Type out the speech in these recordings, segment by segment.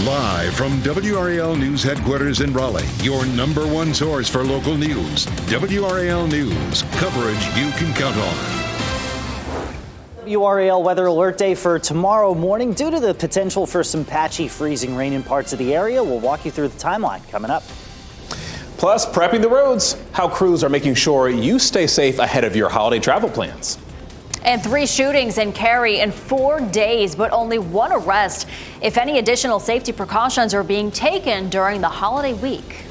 Live from WRAL News headquarters in Raleigh, your number one source for local news. WRAL News, coverage you can count on. WRAL weather alert day for tomorrow morning. Due to the potential for some patchy freezing rain in parts of the area, we'll walk you through the timeline coming up. Plus, prepping the roads, how crews are making sure you stay safe ahead of your holiday travel plans. And 3 shootings in Cary in 4 days, but only 1 arrest. If any additional safety precautions are being taken during the holiday week.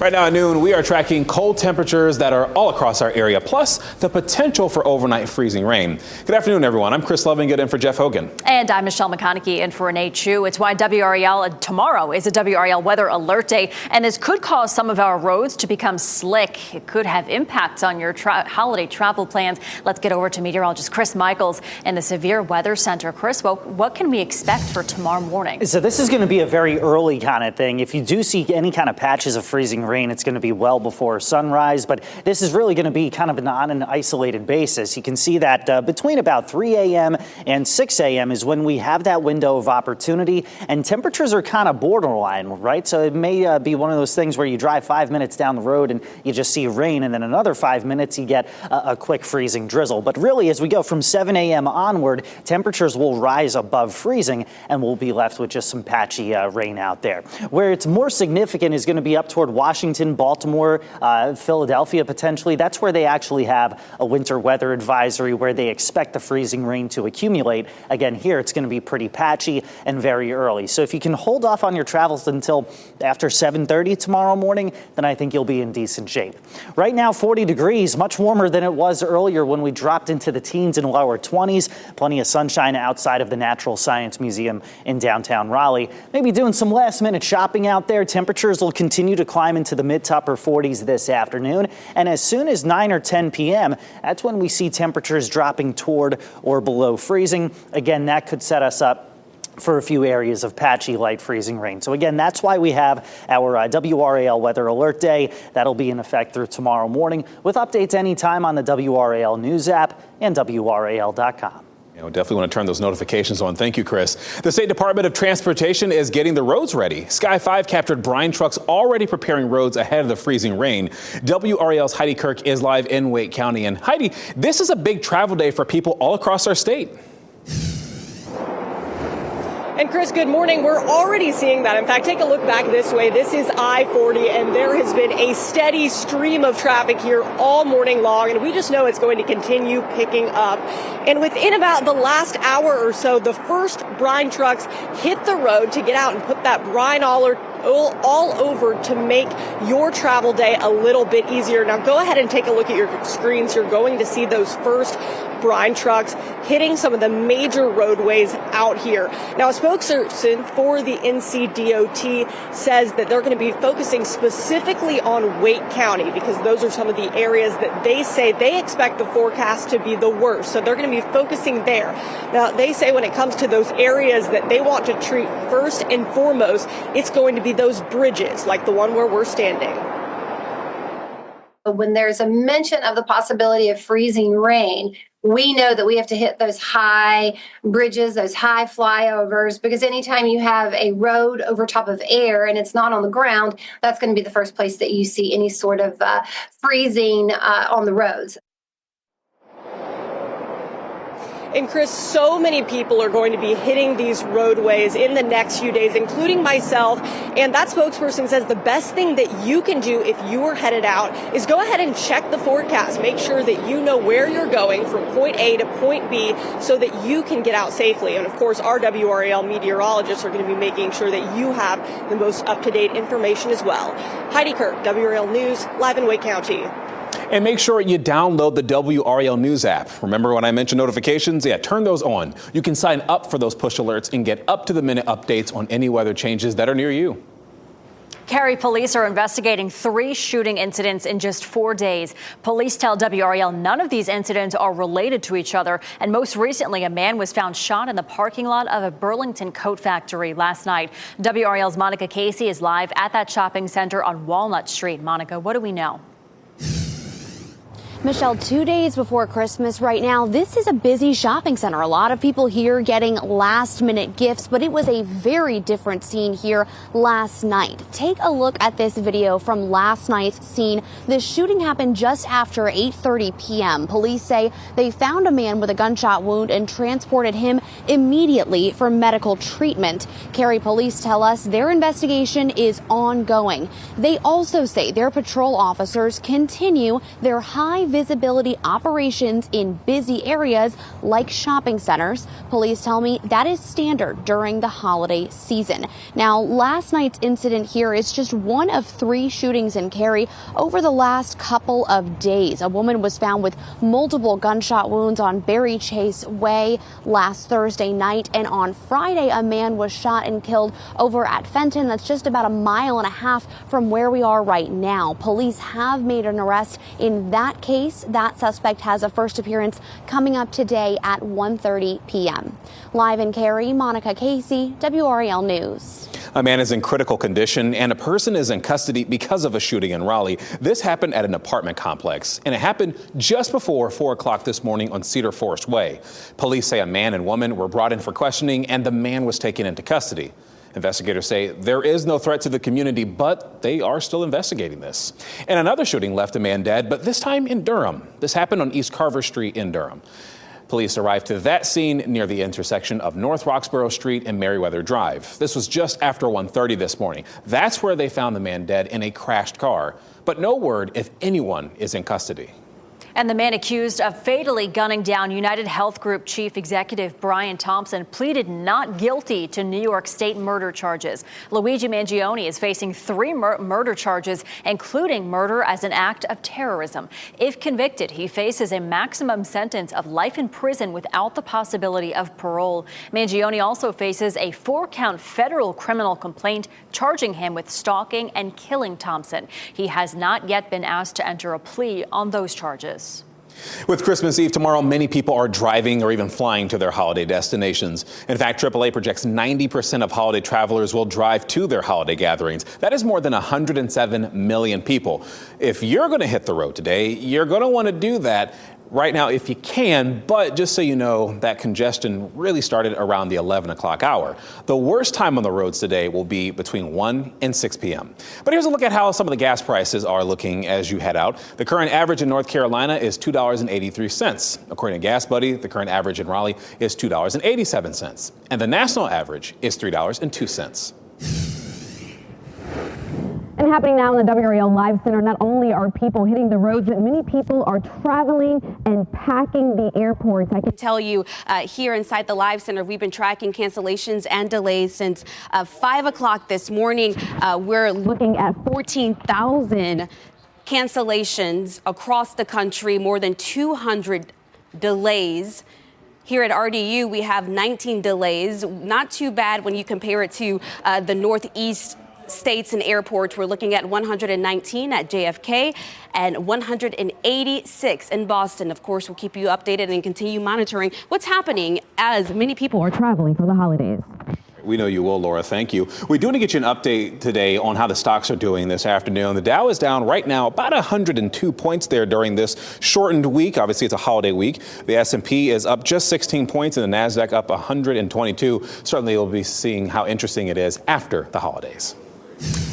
Right now at noon, we are tracking cold temperatures that are all across our area, plus the potential for overnight freezing rain. Good afternoon, everyone. I'm Chris Loving, in for Jeff Hogan. And I'm Michelle McConaughey in for Renee Chu. It's why WRAL tomorrow is a WRAL weather alert day, and this could cause some of our roads to become slick. It could have impacts on your holiday travel plans. Let's get over to meteorologist Chris Michaels in the Severe Weather Center. Chris, well, what can we expect for tomorrow morning? So this is going to be a very early kind of thing. If you do see any kind of patches of freezing rain, it's going to be well before sunrise, but this is really going to be kind of on an isolated basis. You can see that between about 3 a.m. and 6 a.m. is when we have that window of opportunity, and temperatures are kind of borderline, right? So it may be one of those things where you drive 5 minutes down the road and you just see rain, and then another 5 minutes you get a quick freezing drizzle. But really, as we go from 7 a.m. onward, temperatures will rise above freezing, and we'll be left with just some patchy rain out there. Where it's more significant is going to be up toward Washington, Baltimore, Philadelphia, potentially. That's where they actually have a winter weather advisory where they expect the freezing rain to accumulate. Again, here it's going to be pretty patchy and very early. So if you can hold off on your travels until after 7:30 tomorrow morning, then I think you'll be in decent shape. Right now, 40 degrees, much warmer than it was earlier when we dropped into the teens and lower 20s. Plenty of sunshine outside of the Natural Science Museum in downtown Raleigh. Maybe doing some last minute shopping out there. Temperatures will continue to climb into the mid to upper 40s this afternoon. And as soon as 9 or 10 p.m., that's when we see temperatures dropping toward or below freezing. Again, that could set us up for a few areas of patchy light freezing rain. So again, that's why we have our WRAL weather alert day. That'll be in effect through tomorrow morning, with updates anytime on the WRAL News app and WRAL.com. Definitely want to turn those notifications on. Thank you, Chris. The State Department of Transportation is getting the roads ready. Sky 5 captured brine trucks already preparing roads ahead of the freezing rain. WRAL's Heidi Kirk is live in Wake County. And Heidi, this is a big travel day for people all across our state. And Chris, good morning. We're already seeing that. In fact, take a look back this way. This is I-40, and there has been a steady stream of traffic here all morning long, and we just know it's going to continue picking up. And within about the last hour or so, the first brine trucks hit the road to get out and put that brine all over to make your travel day a little bit easier. Now go ahead and take a look at your screens. You're going to see those first brine trucks hitting some of the major roadways out here. Now, a spokesperson for the NCDOT says that they're going to be focusing specifically on Wake County because those are some of the areas that they say they expect the forecast to be the worst. So they're going to be focusing there. Now, they say when it comes to those areas that they want to treat first and foremost, it's going to be those bridges like the one where we're standing. When there's a mention of the possibility of freezing rain, we know that we have to hit those high bridges, those high flyovers, because anytime you have a road over top of air and it's not on the ground, that's going to be the first place that you see any sort of freezing on the roads. And Chris, so many people are going to be hitting these roadways in the next few days, including myself. And that spokesperson says the best thing that you can do if you are headed out is go ahead and check the forecast. Make sure that you know where you're going from point A to point B so that you can get out safely. And of course, our WRAL meteorologists are going to be making sure that you have the most up-to-date information as well. Heidi Kirk, WRAL News, live in Wake County. And make sure you download the WRAL News app. Remember when I mentioned notifications? Yeah, turn those on. You can sign up for those push alerts and get up-to-the-minute updates on any weather changes that are near you. Cary police are investigating 3 shooting incidents in just 4 days. Police tell WRAL none of these incidents are related to each other. And most recently, a man was found shot in the parking lot of a Burlington coat factory last night. WRAL's Monica Casey is live at that shopping center on Walnut Street. Monica, what do we know? Michelle, 2 days before Christmas right now, this is a busy shopping center. A lot of people here getting last minute gifts, but it was a very different scene here last night. Take a look at this video from last night's scene. This shooting happened just after 8:30 p.m. Police say they found a man with a gunshot wound and transported him immediately for medical treatment. Cary police tell us their investigation is ongoing. They also say their patrol officers continue their high visibility operations in busy areas like shopping centers. Police tell me that is standard during the holiday season. Now, last night's incident here is just one of 3 shootings in Cary over the last couple of days. A woman was found with multiple gunshot wounds on Berry Chase Way last Thursday night, and on Friday a man was shot and killed over at Fenton. That's just about a mile and a half from where we are right now. Police have made an arrest in that case. That suspect has a first appearance coming up today at 1:30 p.m. Live in Cary, Monica Casey, WRAL News. A man is in critical condition and a person is in custody because of a shooting in Raleigh. This happened at an apartment complex, and it happened just before 4 o'clock this morning on Cedar Forest Way. Police say a man and woman were brought in for questioning and the man was taken into custody. Investigators say there is no threat to the community, but they are still investigating this. And another shooting left a man dead, but this time in Durham. This happened on East Carver Street in Durham. Police arrived to that scene near the intersection of North Roxborough Street and Meriwether Drive. This was just after 1:30 this morning. That's where they found the man dead in a crashed car, but no word if anyone is in custody. And the man accused of fatally gunning down United Health Group Chief Executive Brian Thompson pleaded not guilty to New York State murder charges. Luigi Mangione is facing 3 murder charges, including murder as an act of terrorism. If convicted, he faces a maximum sentence of life in prison without the possibility of parole. Mangione also faces a 4-count federal criminal complaint charging him with stalking and killing Thompson. He has not yet been asked to enter a plea on those charges. With Christmas Eve tomorrow, many people are driving or even flying to their holiday destinations. In fact, AAA projects 90% of holiday travelers will drive to their holiday gatherings. That is more than 107 million people. If you're going to hit the road today, you're going to want to do that right now if you can, but just so you know, that congestion really started around the 11 o'clock hour. The worst time on the roads today will be between 1 and 6 p.m. But here's a look at how some of the gas prices are looking as you head out. The current average in North Carolina is $2.83. According to Gas Buddy, the current average in Raleigh is $2.87. And the national average is $3.02. And happening now in the WRAL Live Center, not only are people hitting the roads, but many people are traveling and packing the airports. I can tell you here inside the Live Center, we've been tracking cancellations and delays since 5 o'clock this morning. We're looking at 14,000 cancellations across the country, more than 200 delays. Here at RDU, we have 19 delays. Not too bad when you compare it to the Northeast states and airports. We're looking at 119 at JFK and 186 in Boston. Of course, we'll keep you updated and continue monitoring what's happening as many people are traveling for the holidays. We know you will, Laura. Thank you. We do want to get you an update today on how the stocks are doing this afternoon. The Dow is down right now about 102 points there during this shortened week. Obviously, it's a holiday week. The S&P is up just 16 points and the NASDAQ up 122. Certainly, we'll be seeing how interesting it is after the holidays.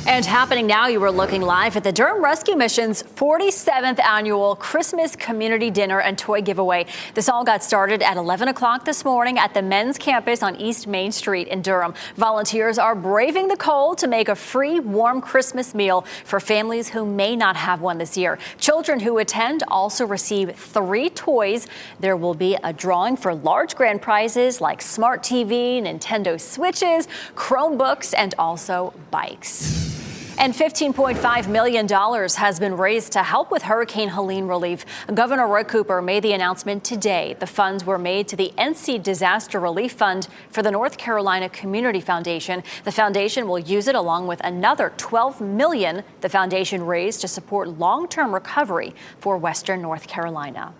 And happening now, you were looking live at the Durham Rescue Mission's 47th annual Christmas community dinner and toy giveaway. This all got started at 11 o'clock this morning at the men's campus on East Main Street in Durham. Volunteers are braving the cold to make a free, warm Christmas meal for families who may not have one this year. Children who attend also receive 3 toys. There will be a drawing for large grand prizes like smart TV, Nintendo Switches, Chromebooks, and also bikes. And $15.5 million has been raised to help with Hurricane Helene relief. Governor Roy Cooper made the announcement today. The funds were made to the NC Disaster Relief Fund for the North Carolina Community Foundation. The foundation will use it along with another $12 million the foundation raised to support long-term recovery for Western North Carolina.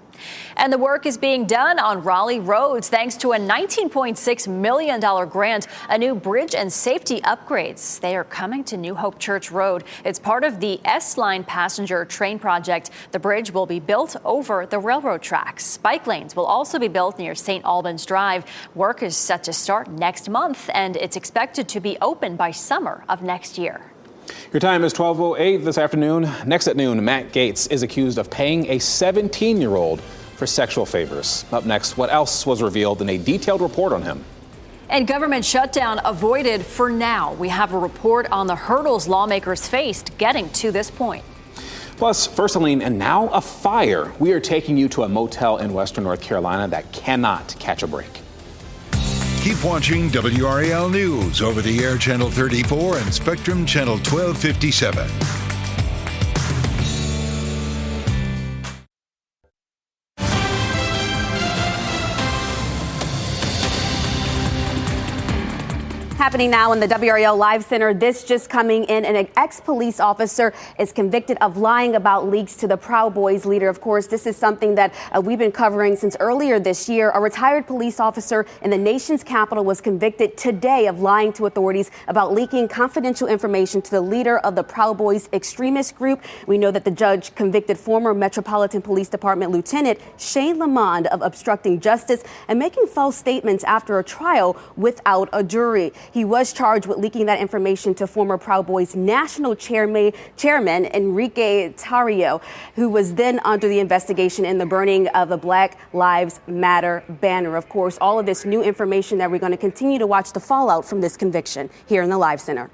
And the work is being done on Raleigh roads thanks to a $19.6 million grant, a new bridge and safety upgrades. They are coming to New Hope Church Road. It's part of the S-Line passenger train project. The bridge will be built over the railroad tracks. Bike lanes will also be built near St. Albans Drive. Work is set to start next month, and it's expected to be open by summer of next year. Your time is 12:08 this afternoon. Next at noon, Matt Gaetz is accused of paying a 17-year-old for sexual favors. Up next, what else was revealed in a detailed report on him? And government shutdown avoided for now. We have a report on the hurdles lawmakers faced getting to this point. Plus, first a lean and now a fire. We are taking you to a motel in Western North Carolina that cannot catch a break. Keep watching WRAL News over the air Channel 34 and Spectrum Channel 1257. Happening now in the WRAL Live Center. This just coming in. An ex-police officer is convicted of lying about leaks to the Proud Boys leader. Of course, this is something that we've been covering since earlier this year. A retired police officer in the nation's capital was convicted today of lying to authorities about leaking confidential information to the leader of the Proud Boys extremist group. We know that the judge convicted former Metropolitan Police Department Lieutenant Shane Lamond of obstructing justice and making false statements after a trial without a jury. He was charged with leaking that information to former Proud Boys national chairman Enrique Tarrio, who was then under the investigation in the burning of the Black Lives Matter banner. Of course, all of this new information that we're going to continue to watch the fallout from this conviction here in the Live Center.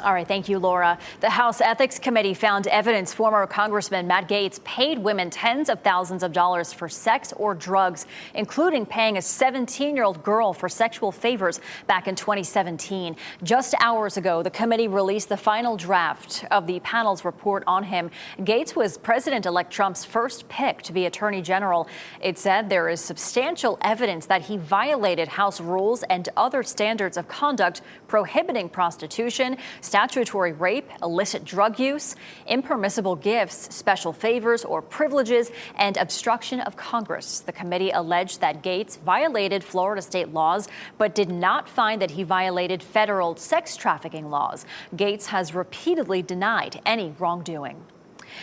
All right. Thank you, Laura. The House Ethics Committee found evidence former Congressman Matt Gaetz paid women tens of thousands of dollars for sex or drugs, including paying a 17-year-old girl for sexual favors back in 2017. Just hours ago, the committee released the final draft of the panel's report on him. Gaetz was President-elect Trump's first pick to be Attorney General. It said there is substantial evidence that he violated House rules and other standards of conduct prohibiting prostitution, statutory rape, illicit drug use, impermissible gifts, special favors or privileges, and obstruction of Congress. The committee alleged that Gaetz violated Florida state laws, but did not find that he violated federal sex trafficking laws. Gaetz has repeatedly denied any wrongdoing.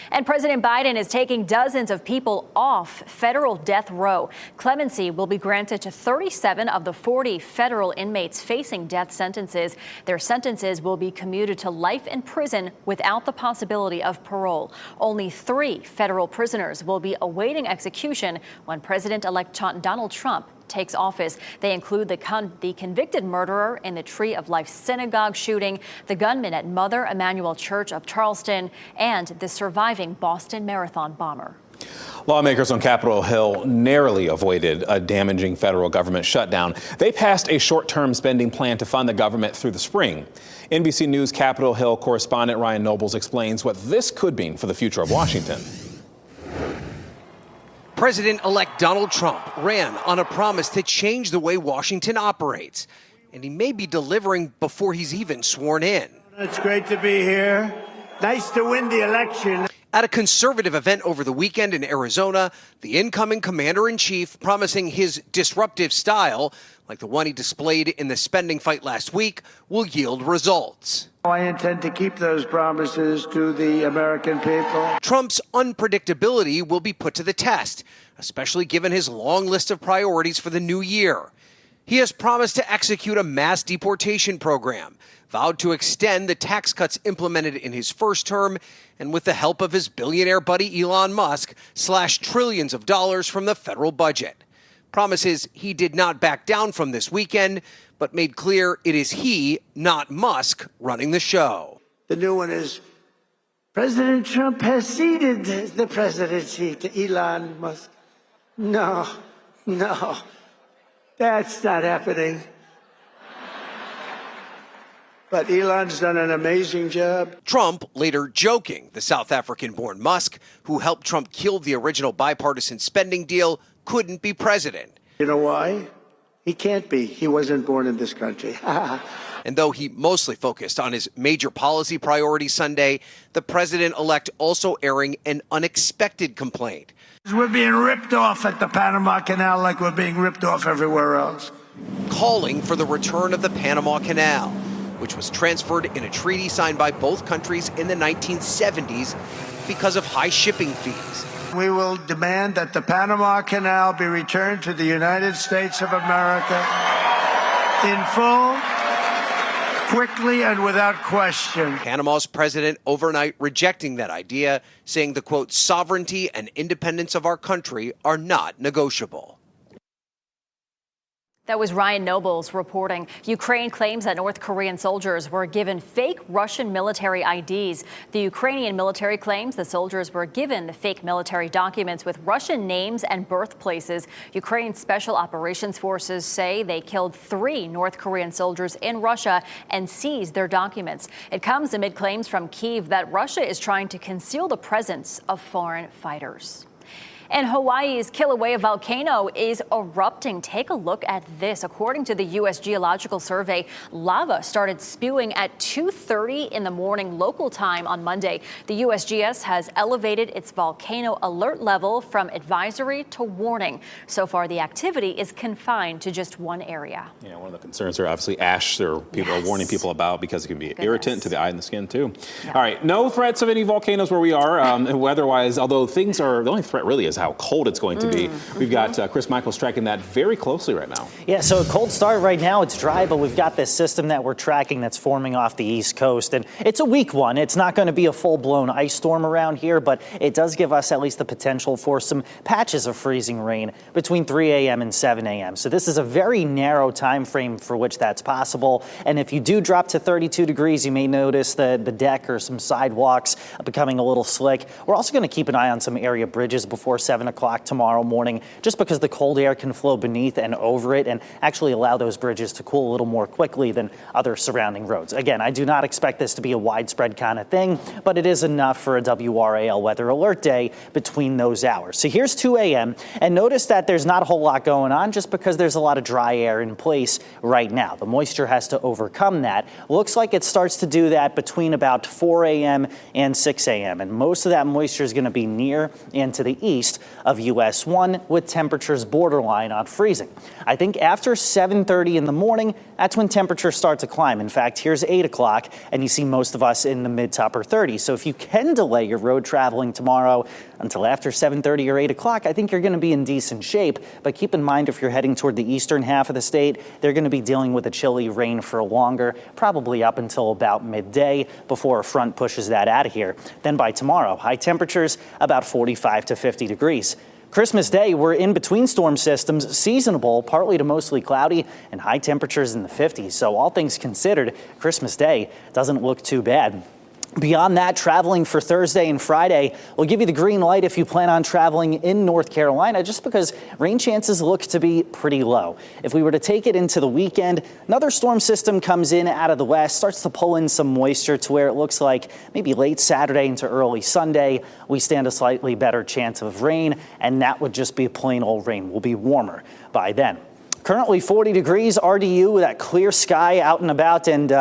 And President Biden is taking dozens of people off federal death row. Clemency will be granted to 37 of the 40 federal inmates facing death sentences. Their sentences will be commuted to life in prison without the possibility of parole. Only 3 federal prisoners will be awaiting execution when President-elect Donald Trump takes office. They include the convicted murderer in the Tree of Life synagogue shooting, the gunman at Mother Emanuel Church of Charleston, and the surviving Boston Marathon bomber. Lawmakers on Capitol Hill narrowly avoided a damaging federal government shutdown. They passed a short-term spending plan to fund the government through the spring. NBC News Capitol Hill correspondent Ryan Nobles explains what this could mean for the future of Washington. President-elect Donald Trump ran on a promise to change the way Washington operates, and he may be delivering before he's even sworn in. It's great to be here. Nice to win the election. At a conservative event over the weekend in Arizona, the incoming commander-in-chief promising his disruptive style, like the one he displayed in the spending fight last week, will yield results. I intend to keep those promises to the American people. Trump's unpredictability will be put to the test, especially given his long list of priorities for the new year. He has promised to execute a mass deportation program, vowed to extend the tax cuts implemented in his first term, and with the help of his billionaire buddy Elon Musk, slash trillions of dollars from the federal budget. Promises he did not back down from this weekend, but made clear it is he, not Musk, running the show. The new one is President Trump has ceded the presidency to Elon Musk. No, that's not happening. But Elon's done an amazing job. Trump later joking the South African-born Musk, who helped Trump kill the original bipartisan spending deal, couldn't be president. You know why? He can't be. He wasn't born in this country. And though he mostly focused on his major policy priorities Sunday, the president-elect also airing an unexpected complaint. We're being ripped off at the Panama Canal like we're being ripped off everywhere else. Calling for the return of the Panama Canal, which was transferred in a treaty signed by both countries in the 1970s because of high shipping fees. We will demand that the Panama Canal be returned to the United States of America in full, quickly, and without question. Panama's president overnight rejecting that idea, saying the, quote, sovereignty and independence of our country are not negotiable. That was Ryan Nobles reporting. Ukraine claims that North Korean soldiers were given fake Russian military IDs. The Ukrainian military claims the soldiers were given fake military documents with Russian names and birthplaces. Ukraine's Special Operations Forces say they killed 3 North Korean soldiers in Russia and seized their documents. It comes amid claims from Kyiv that Russia is trying to conceal the presence of foreign fighters. And Hawaii's Kilauea volcano is erupting. Take a look at this. According to the U.S. Geological Survey, lava started spewing at 2:30 in the morning local time on Monday. The USGS has elevated its volcano alert level from advisory to warning. So far, the activity is confined to just one area. Yeah, one of the concerns are obviously ash. People are warning people about because it can be irritant to the eye and the skin, too. Yeah. All right, no threats of any volcanoes where we are weather-wise, although the only threat really is how cold it's going to be. We've got Chris Michaels tracking that very closely right now. Yeah, so a cold start right now. It's dry, but we've got this system that we're tracking that's forming off the East Coast. And it's a weak one. It's not going to be a full-blown ice storm around here, but it does give us at least the potential for some patches of freezing rain between 3 a.m. and 7 a.m. So this is a very narrow time frame for which that's possible. And if you do drop to 32 degrees, you may notice the deck or some sidewalks becoming a little slick. We're also going to keep an eye on some area bridges before 7 o'clock tomorrow morning, just because the cold air can flow beneath and over it and actually allow those bridges to cool a little more quickly than other surrounding roads. Again, I do not expect this to be a widespread kind of thing, but it is enough for a WRAL weather alert day between those hours. So here's 2 a.m. and notice that there's not a whole lot going on just because there's a lot of dry air in place right now. The moisture has to overcome that. Looks like it starts to do that between about 4 a.m. and 6 a.m. and most of that moisture is going to be near and to the east of US 1 with temperatures borderline on freezing. I think after 7:30 in the morning, that's when temperatures start to climb. In fact, here's 8 o'clock and you see most of us in the mid to upper 30s. So if you can delay your road traveling tomorrow until after 7:30 or 8 o'clock, I think you're going to be in decent shape. But keep in mind, if you're heading toward the eastern half of the state, they're going to be dealing with a chilly rain for longer, probably up until about midday before a front pushes that out of here. Then by tomorrow, high temperatures about 45 to 50 degrees. Christmas Day, we're in between storm systems, seasonable, partly to mostly cloudy, and high temperatures in the 50s. So all things considered, Christmas Day doesn't look too bad. Beyond that, traveling for Thursday and Friday, we'll give you the green light if you plan on traveling in North Carolina, just because rain chances look to be pretty low. If we were to take it into the weekend, another storm system comes in out of the west, starts to pull in some moisture to where it looks like maybe late Saturday into early Sunday, we stand a slightly better chance of rain, and that would just be plain old rain. We'll be warmer by then. Currently 40 degrees, RDU, that clear sky out and about, and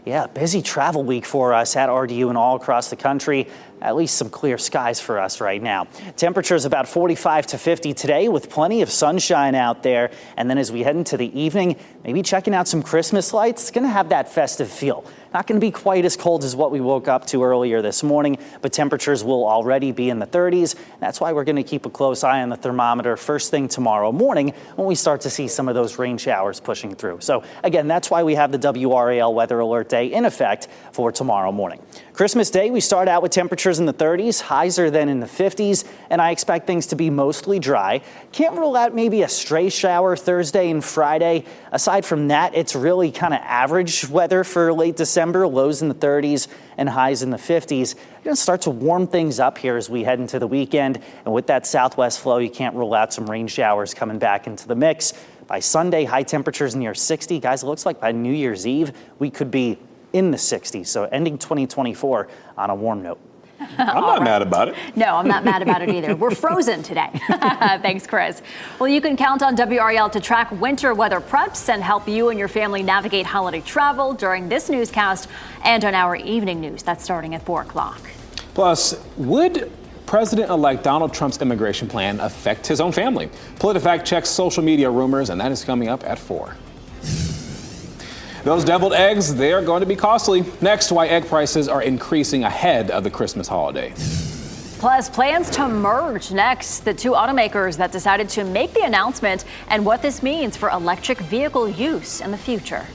yeah, busy travel week for us at RDU and all across the country. At least some clear skies for us right now. Temperatures about 45 to 50 today with plenty of sunshine out there. And then as we head into the evening, maybe checking out some Christmas lights. It's going to have that festive feel. Not going to be quite as cold as what we woke up to earlier this morning, but temperatures will already be in the 30s. That's why we're going to keep a close eye on the thermometer first thing tomorrow morning when we start to see some of those rain showers pushing through. So again, that's why we have the WRAL weather alert day in effect for tomorrow morning. Christmas Day, we start out with temperatures in the 30s, highs are then in the 50s, and I expect things to be mostly dry. Can't rule out maybe a stray shower Thursday and Friday. Aside from that, it's really kind of average weather for late December, lows in the 30s and highs in the 50s. You're going to start to warm things up here as we head into the weekend, and with that southwest flow, you can't rule out some rain showers coming back into the mix. By Sunday, high temperatures near 60. Guys, it looks like by New Year's Eve, we could be in the 60s, so ending 2024 on a warm note. I'm not mad about it. No, I'm not mad about it either. We're frozen today. Thanks, Chris. Well, you can count on WRAL to track winter weather preps and help you and your family navigate holiday travel during this newscast and on our evening news. That's starting at 4 o'clock. Plus, would President-elect Donald Trump's immigration plan affect his own family? PolitiFact checks social media rumors, and that is coming up at 4. Those deviled eggs, they are going to be costly. Next, why egg prices are increasing ahead of the Christmas holiday. Plus, plans to merge next. The two automakers that decided to make the announcement and what this means for electric vehicle use in the future.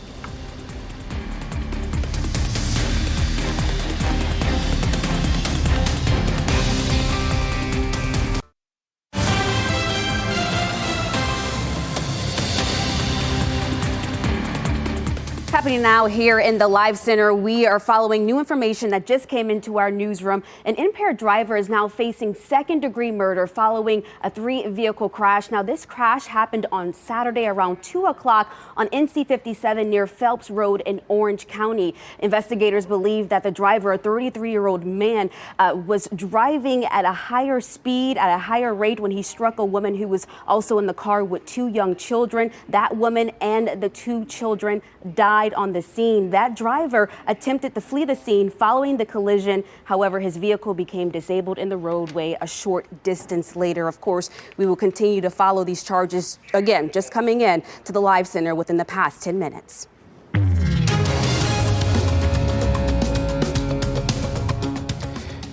Happening now here in the Live Center, we are following new information that just came into our newsroom. An impaired driver is now facing second-degree murder following a 3-vehicle crash. Now, this crash happened on Saturday around 2 o'clock on NC 57 near Phelps Road in Orange County. Investigators believe that the driver, a 33-year-old man, was driving at a higher speed, at a higher rate when he struck a woman who was also in the car with 2 young children. That woman and the 2 children died on the scene. That driver attempted to flee the scene following the collision. However, his vehicle became disabled in the roadway a short distance later. Of course, we will continue to follow these charges, again, just coming in to the Live Center within the past 10 minutes.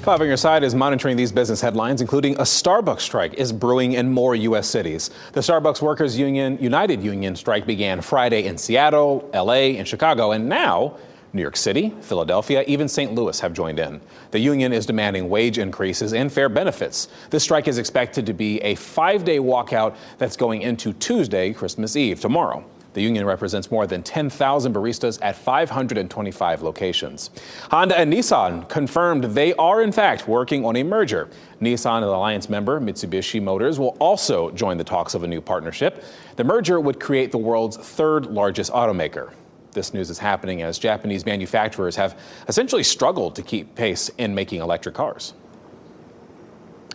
Clive on your side is monitoring these business headlines, including a Starbucks strike is brewing in more U.S. cities. The Starbucks Workers United Union strike began Friday in Seattle, L.A., and Chicago, and now New York City, Philadelphia, even St. Louis have joined in. The union is demanding wage increases and fair benefits. This strike is expected to be a 5-day walkout that's going into Tuesday, Christmas Eve, tomorrow. The union represents more than 10,000 baristas at 525 locations. Honda and Nissan confirmed they are, in fact, working on a merger. Nissan, an alliance member, Mitsubishi Motors, will also join the talks of a new partnership. The merger would create the world's 3rd largest automaker. This news is happening as Japanese manufacturers have essentially struggled to keep pace in making electric cars.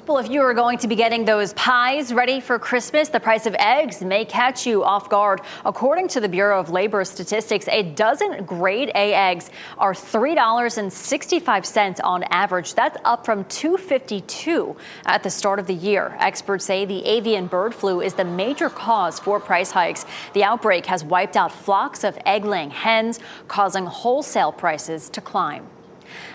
Well, if you are going to be getting those pies ready for Christmas, the price of eggs may catch you off guard. According to the Bureau of Labor Statistics, a dozen grade A eggs are $3.65 on average. That's up from $2.52 at the start of the year. Experts say the avian bird flu is the major cause for price hikes. The outbreak has wiped out flocks of egg-laying hens, causing wholesale prices to climb.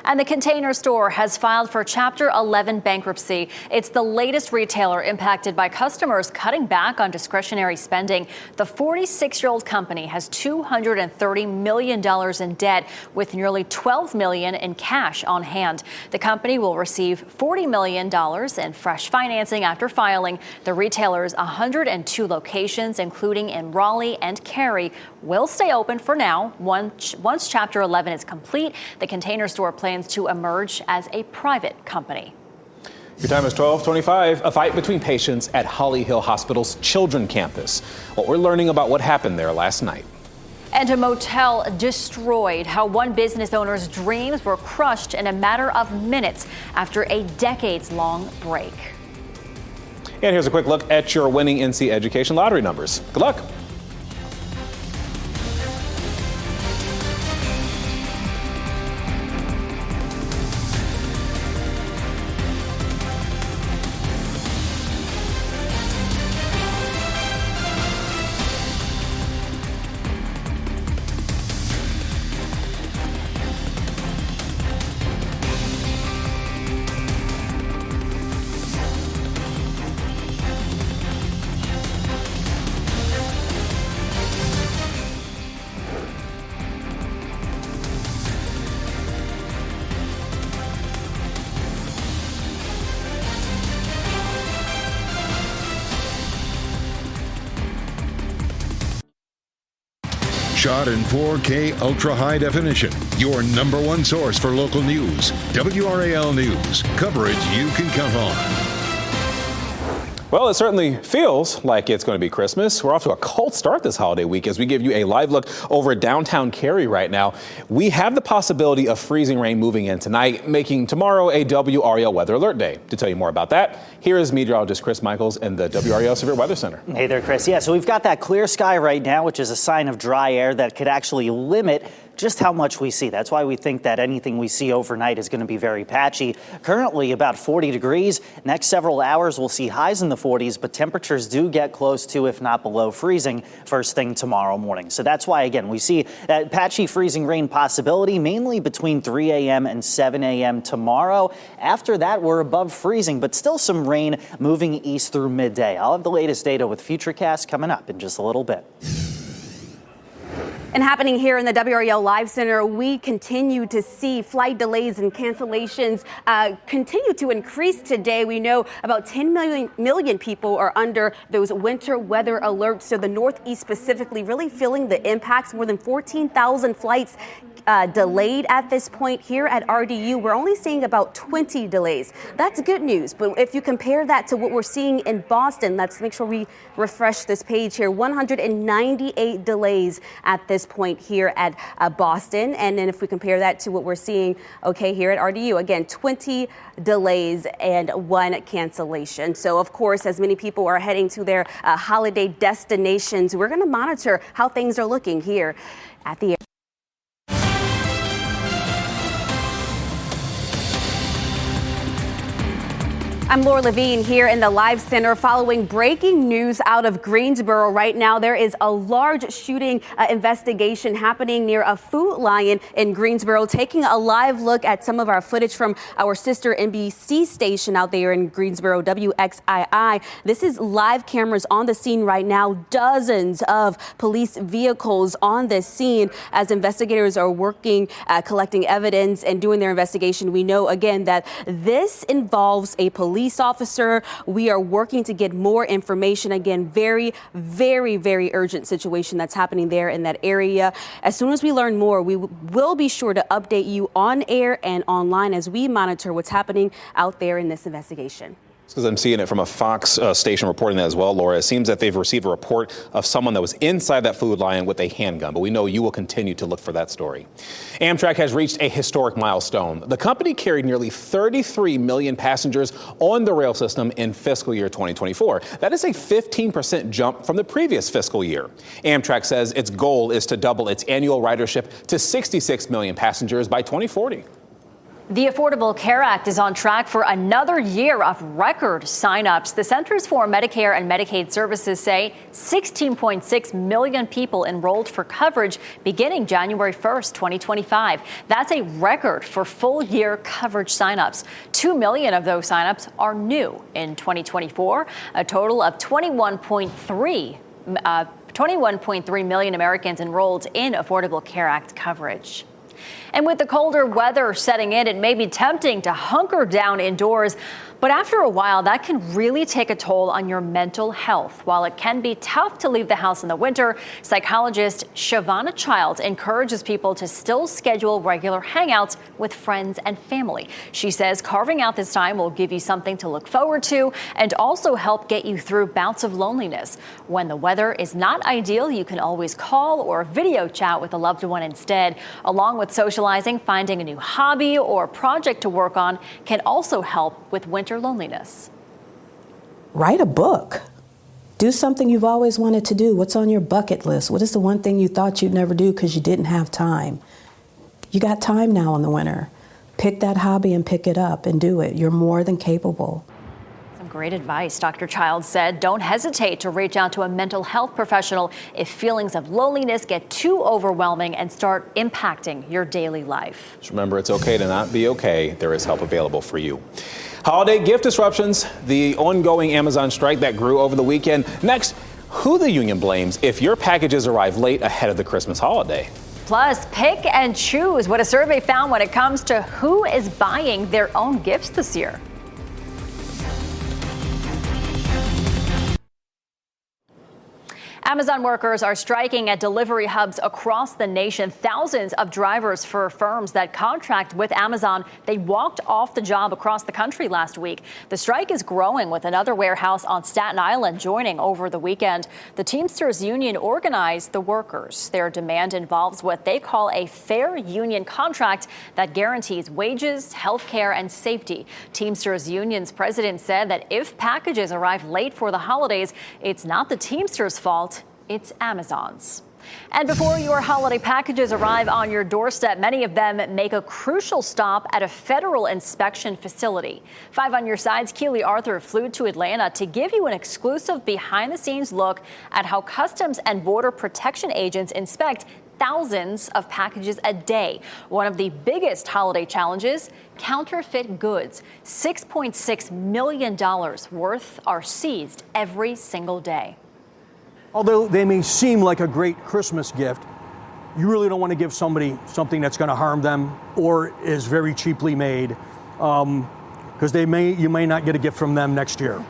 And the Container Store has filed for Chapter 11 bankruptcy. It's the latest retailer impacted by customers cutting back on discretionary spending. The 46-year-old company has $230 million in debt with nearly $12 million in cash on hand. The company will receive $40 million in fresh financing after filing. The retailer's 102 locations, including in Raleigh and Cary, will stay open for now. Once Chapter 11 is complete, the Container Store plans to emerge as a private company. Your time is 12:25. A fight between patients at Holly Hill Hospital's Children Campus. What we're learning about what happened there last night. And a motel destroyed. How one business owner's dreams were crushed in a matter of minutes after a decades-long break. And here's a quick look at your winning NC Education lottery numbers. Good luck. Shot in 4K ultra high definition. Your number one source for local news. WRAL News. Coverage you can count on. Well, it certainly feels like it's going to be Christmas. We're off to a cold start this holiday week as we give you a live look over downtown Cary right now. We have the possibility of freezing rain moving in tonight, making tomorrow a WRAL weather alert day. To tell you more about that, here is meteorologist Chris Michaels in the WRAL Severe Weather Center. Hey there, Chris. Yeah, so we've got that clear sky right now, which is a sign of dry air that could actually limit just how much we see. That's why we think that anything we see overnight is going to be very patchy. Currently about 40 degrees. Next several hours we'll see highs in the 40s, but temperatures do get close to, if not below, freezing first thing tomorrow morning. So that's why, again, we see that patchy freezing rain possibility mainly between 3 a.m. and 7 a.m. tomorrow. After that, we're above freezing, but still some rain moving east through midday. I'll have the latest data with Futurecast coming up in just a little bit. And happening here in the WRAL Live Center, we continue to see flight delays and cancellations continue to increase today. We know about 10 million people are under those winter weather alerts. So the Northeast specifically really feeling the impacts. More than 14,000 flights delayed at this point. Here at RDU, we're only seeing about 20 delays. That's good news. But if you compare that to what we're seeing in Boston, let's make sure we refresh this page here. 198 delays at this point here at Boston. And then if we compare that to what we're seeing, okay, here at RDU, again, 20 delays and 1 cancellation. So, of course, as many people are heading to their holiday destinations, we're going to monitor how things are looking here at the I'm Laura Levine here in the Live Center following breaking news out of Greensboro right now. There is a large shooting investigation happening near a Food Lion in Greensboro. Taking a live look at some of our footage from our sister NBC station out there in Greensboro, WXII. This is live cameras on the scene right now. Dozens of police vehicles on this scene as investigators are working, collecting evidence and doing their investigation. We know again that this involves a police officer. We are working to get more information. Again, very, very, very urgent situation that's happening there in that area. As soon as we learn more, we will be sure to update you on air and online as we monitor what's happening out there in this investigation. Because I'm seeing it from a Fox station reporting that as well, Laura. It seems that they've received a report of someone that was inside that Food Lion with a handgun, but we know you will continue to look for that story. Amtrak has reached a historic milestone. The company carried nearly 33 million passengers on the rail system in fiscal year 2024. That is a 15% jump from the previous fiscal year. Amtrak says its goal is to double its annual ridership to 66 million passengers by 2040. The Affordable Care Act is on track for another year of record signups. The Centers for Medicare and Medicaid Services say 16.6 million people enrolled for coverage beginning January 1st, 2025. That's a record for full year coverage signups. 2 million of those signups are new in 2024. A total of 21.3 million Americans enrolled in Affordable Care Act coverage. And with the colder weather setting in, it may be tempting to hunker down indoors. But after a while, that can really take a toll on your mental health. While it can be tough to leave the house in the winter, psychologist Shavana Child encourages people to still schedule regular hangouts with friends and family. She says carving out this time will give you something to look forward to and also help get you through bouts of loneliness. When the weather is not ideal, you can always call or video chat with a loved one instead. Along with socializing, finding a new hobby or project to work on can also help with winter loneliness. Write a book. Do something you've always wanted to do. What's on your bucket list? What is the one thing you thought you'd never do because you didn't have time? You got time now in the winter. Pick that hobby and pick it up and do it. You're more than capable. Great advice. Dr. Child said don't hesitate to reach out to a mental health professional if feelings of loneliness get too overwhelming and start impacting your daily life. Just remember, it's okay to not be okay. There is help available for you. Holiday gift disruptions, the ongoing Amazon strike that grew over the weekend. Next, who the union blames if your packages arrive late ahead of the Christmas holiday. Plus, pick and choose what a survey found when it comes to who is buying their own gifts this year. Amazon workers are striking at delivery hubs across the nation. Thousands of drivers for firms that contract with Amazon, they walked off the job across the country last week. The strike is growing, with another warehouse on Staten Island joining over the weekend. The Teamsters Union organized the workers. Their demand involves what they call a fair union contract that guarantees wages, health care, and safety. Teamsters Union's president said that if packages arrive late for the holidays, it's not the Teamsters' fault. It's Amazon's. And before your holiday packages arrive on your doorstep, many of them make a crucial stop at a federal inspection facility. 5 on your side's Keely Arthur flew to Atlanta to give you an exclusive behind-the-scenes look at how Customs and Border Protection agents inspect thousands of packages a day. One of the biggest holiday challenges, counterfeit goods. $6.6 million worth are seized every single day. Although they may seem like a great Christmas gift, you really don't want to give somebody something that's going to harm them or is very cheaply made, because you may not get a gift from them next year.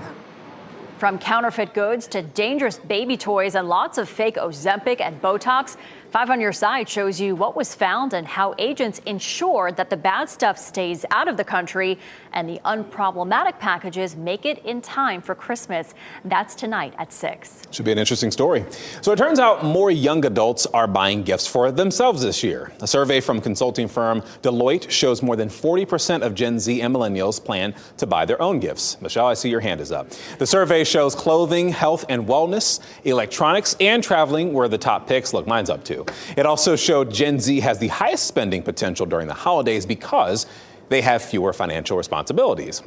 From counterfeit goods to dangerous baby toys and lots of fake Ozempic and Botox, 5 on your side shows you what was found and how agents ensure that the bad stuff stays out of the country and the unproblematic packages make it in time for Christmas. That's tonight at 6. Should be an interesting story. So it turns out more young adults are buying gifts for themselves this year. A survey from consulting firm Deloitte shows more than 40% of Gen Z and millennials plan to buy their own gifts. Michelle, I see your hand is up. The survey shows clothing, health and wellness, electronics, and traveling were the top picks. Look, mine's up too. It also showed Gen Z has the highest spending potential during the holidays because they have fewer financial responsibilities.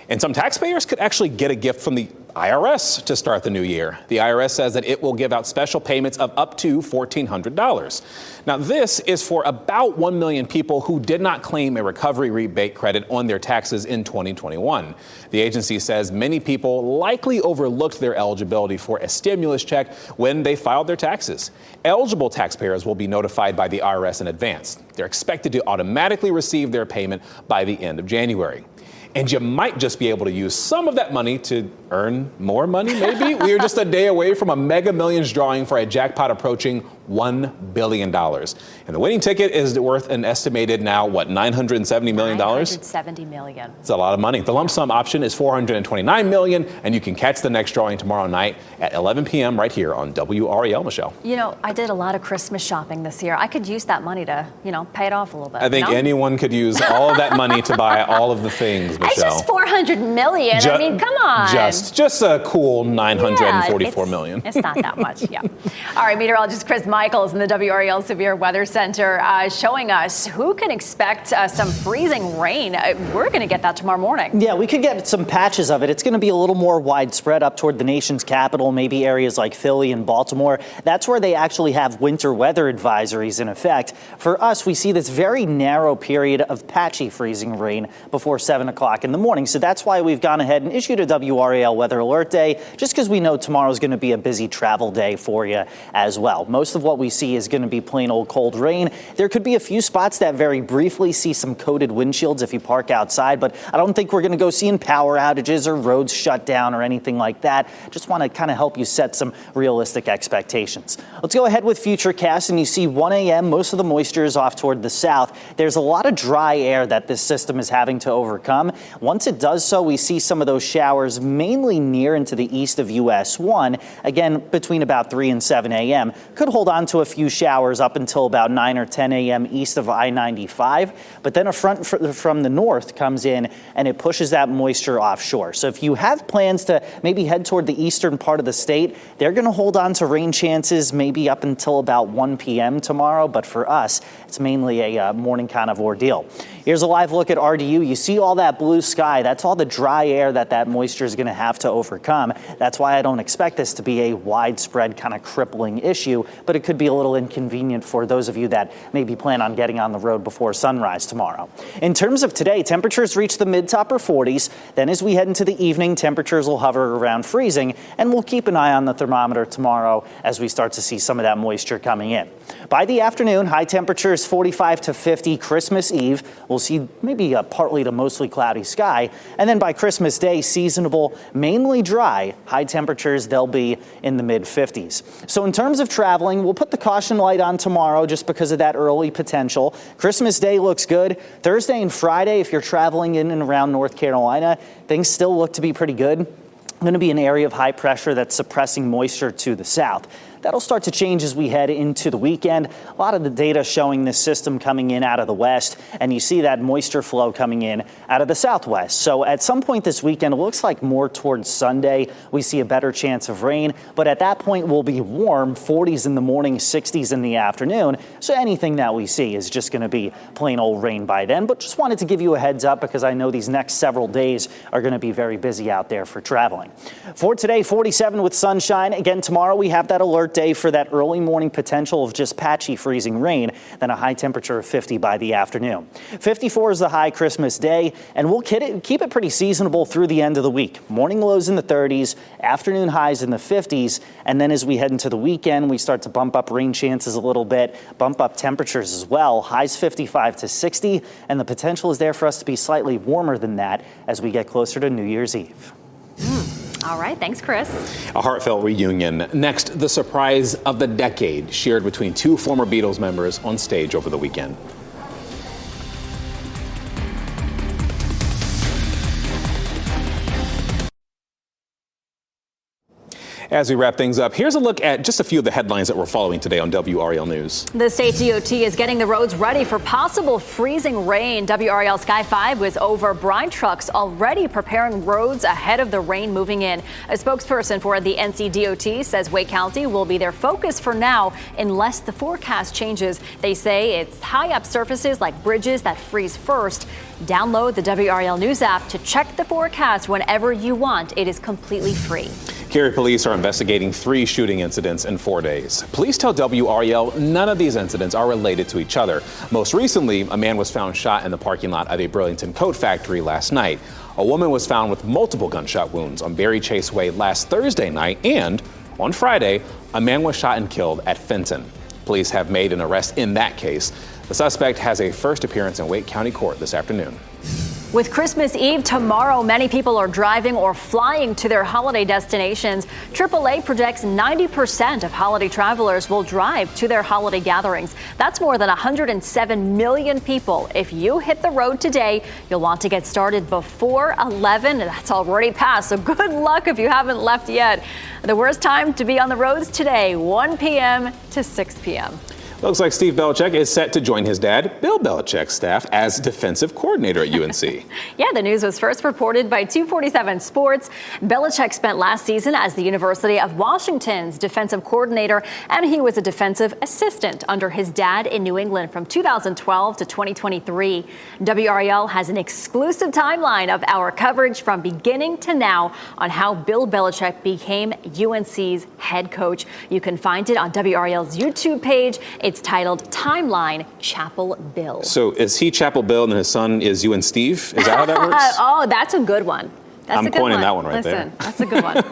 And some taxpayers could actually get a gift from the IRS to start the new year. The IRS says that it will give out special payments of up to $1,400. Now, this is for about 1 million people who did not claim a recovery rebate credit on their taxes in 2021. The agency says many people likely overlooked their eligibility for a stimulus check when they filed their taxes. Eligible taxpayers will be notified by the IRS in advance. They're expected to automatically receive their payment by the end of January. And you might just be able to use some of that money to earn more money, maybe. We are just a day away from a Mega Millions drawing for a jackpot approaching $1 billion. And the winning ticket is worth an estimated now, what, $970 million? $970 million. It's a lot of money. The lump sum option is $429 million, and you can catch the next drawing tomorrow night at 11 p.m. right here on WRAL, Michelle. You know, I did a lot of Christmas shopping this year. I could use that money to, pay it off a little bit. I think anyone could use all of that money to buy all of the things, Michelle. It's just $400 million. I mean, come on. Just a cool $944 million. It's not that much, yeah. All right, meteorologist Chris Michaels in the WRAL Severe Weather Center showing us who can expect some freezing rain. We're going to get that tomorrow morning. Yeah, we could get some patches of it. It's going to be a little more widespread up toward the nation's capital, maybe areas like Philly and Baltimore. That's where they actually have winter weather advisories in effect. For us, we see this very narrow period of patchy freezing rain before 7 o'clock in the morning. So that's why we've gone ahead and issued a WRAL weather alert day, just because we know tomorrow is going to be a busy travel day for you as well. Most of what we see is going to be plain old cold rain. There could be a few spots that very briefly see some coated windshields if you park outside, but I don't think we're going to go seeing power outages or roads shut down or anything like that. Just want to kind of help you set some realistic expectations. Let's go ahead with Futurecast, and you see 1 a.m. most of the moisture is off toward the south. There's a lot of dry air that this system is having to overcome. Once it does so, we see some of those showers mainly near into the east of US 1, again between about 3 and 7 a.m. Could hold on to a few showers up until about 9 or 10 a.m. east of I-95, but then a front from the north comes in and it pushes that moisture offshore. So if you have plans to maybe head toward the eastern part of the state, they're going to hold on to rain chances maybe up until about 1 p.m. tomorrow, but for us, it's mainly a morning kind of ordeal. Here's a live look at RDU. You see all that blue sky. That's all the dry air that moisture is going to have to overcome. That's why I don't expect this to be a widespread kind of crippling issue, but it it could be a little inconvenient for those of you that maybe plan on getting on the road before sunrise tomorrow. In terms of today, temperatures reach the mid to upper 40s. Then as we head into the evening, temperatures will hover around freezing, and we'll keep an eye on the thermometer tomorrow as we start to see some of that moisture coming in. By the afternoon, high temperatures 45 to 50. Christmas Eve, we'll see maybe a partly to mostly cloudy sky. And then by Christmas Day, seasonable, mainly dry. High temperatures, they'll be in the mid 50s. So in terms of traveling, we'll put the caution light on tomorrow just because of that early potential. Christmas Day looks good. Thursday and Friday, if you're traveling in and around North Carolina, things still look to be pretty good. Going to be an area of high pressure that's suppressing moisture to the south. That'll start to change as we head into the weekend. A lot of the data showing this system coming in out of the west, and you see that moisture flow coming in out of the southwest. So at some point this weekend, it looks like more towards Sunday, we see a better chance of rain. But at that point, we'll be warm, 40s in the morning, 60s in the afternoon. So anything that we see is just going to be plain old rain by then. But just wanted to give you a heads up because I know these next several days are going to be very busy out there for traveling. For today, 47 with sunshine. Again, tomorrow we have that alert day for that early morning potential of just patchy freezing rain, then a high temperature of 50 by the afternoon. 54 is the high Christmas Day, and we'll keep it pretty seasonable through the end of the week. Morning lows in the 30s, afternoon highs in the 50s, and then as we head into the weekend, we start to bump up rain chances a little bit, bump up temperatures as well. Highs 55 to 60, and the potential is there for us to be slightly warmer than that as we get closer to New Year's Eve. All right, thanks, Chris. A heartfelt reunion. Next, the surprise of the decade shared between two former Beatles members on stage over the weekend. As we wrap things up, here's a look at just a few of the headlines that we're following today on WRAL News. The state DOT is getting the roads ready for possible freezing rain. WRAL Sky 5 was over brine trucks already preparing roads ahead of the rain moving in. A spokesperson for the NCDOT says Wake County will be their focus for now unless the forecast changes. They say it's high up surfaces like bridges that freeze first. Download the WRAL News app to check the forecast whenever you want. It is completely free. Cary police are investigating 3 shooting incidents in 4 days. Police tell WRAL none of these incidents are related to each other. Most recently, a man was found shot in the parking lot of a Burlington coat factory last night. A woman was found with multiple gunshot wounds on Berry Chase Way last Thursday night, and on Friday, a man was shot and killed at Fenton. Police have made an arrest in that case. The suspect has a first appearance in Wake County Court this afternoon. With Christmas Eve tomorrow, many people are driving or flying to their holiday destinations. AAA projects 90% of holiday travelers will drive to their holiday gatherings. That's more than 107 million people. If you hit the road today, you'll want to get started before 11. That's already passed, so good luck if you haven't left yet. The worst time to be on the roads today, 1 p.m. to 6 p.m. Looks like Steve Belichick is set to join his dad, Bill Belichick's staff, as defensive coordinator at UNC. Yeah, the news was first reported by 247 Sports. Belichick spent last season as the University of Washington's defensive coordinator, and he was a defensive assistant under his dad in New England from 2012 to 2023. WRAL has an exclusive timeline of our coverage from beginning to now on how Bill Belichick became UNC's head coach. You can find it on WRAL's YouTube page. It's titled Timeline Chapel Bill. So is he Chapel Bill and his son is you and Steve? Is that how that works? Oh, that's a good one. I'm coining that one right there. Listen, that's a good one. All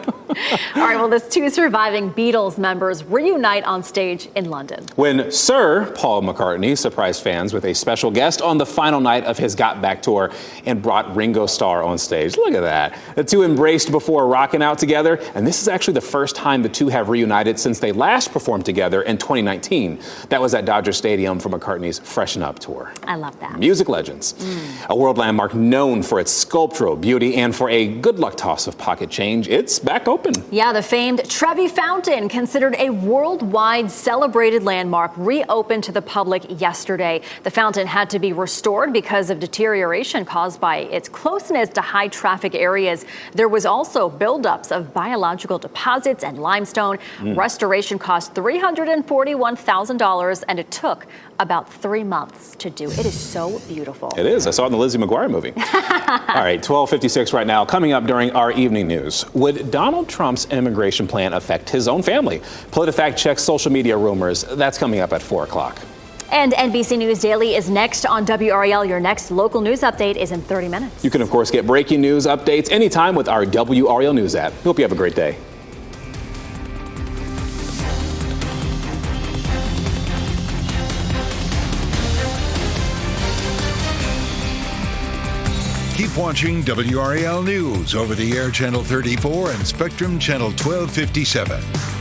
right, well, the 2 surviving Beatles members reunite on stage in London. When Sir Paul McCartney surprised fans with a special guest on the final night of his Got Back tour and brought Ringo Starr on stage. Look at that. The two embraced before rocking out together, and this is actually the first time the two have reunited since they last performed together in 2019. That was at Dodger Stadium for McCartney's Freshen Up tour. I love that. Music legends. A world landmark known for its sculptural beauty and for a good luck toss of pocket change. It's back open. Yeah, the famed Trevi Fountain, considered a worldwide celebrated landmark, reopened to the public yesterday. The fountain had to be restored because of deterioration caused by its closeness to high traffic areas. There was also buildups of biological deposits and limestone. Restoration cost $341,000, and it took about 3 months to do. It is so beautiful. It is. I saw it in the Lizzie McGuire movie. All right, 12:56 right now. Coming up during our evening news, would Donald Trump Trump's immigration plan affect his own family? PolitiFact checks social media rumors. That's coming up at 4 o'clock. And NBC News Daily is next on WRAL. Your next local news update is in 30 minutes. You can, of course, get breaking news updates anytime with our WRAL News app. Hope you have a great day. Keep watching WRAL News over the air Channel 34 and Spectrum Channel 1257.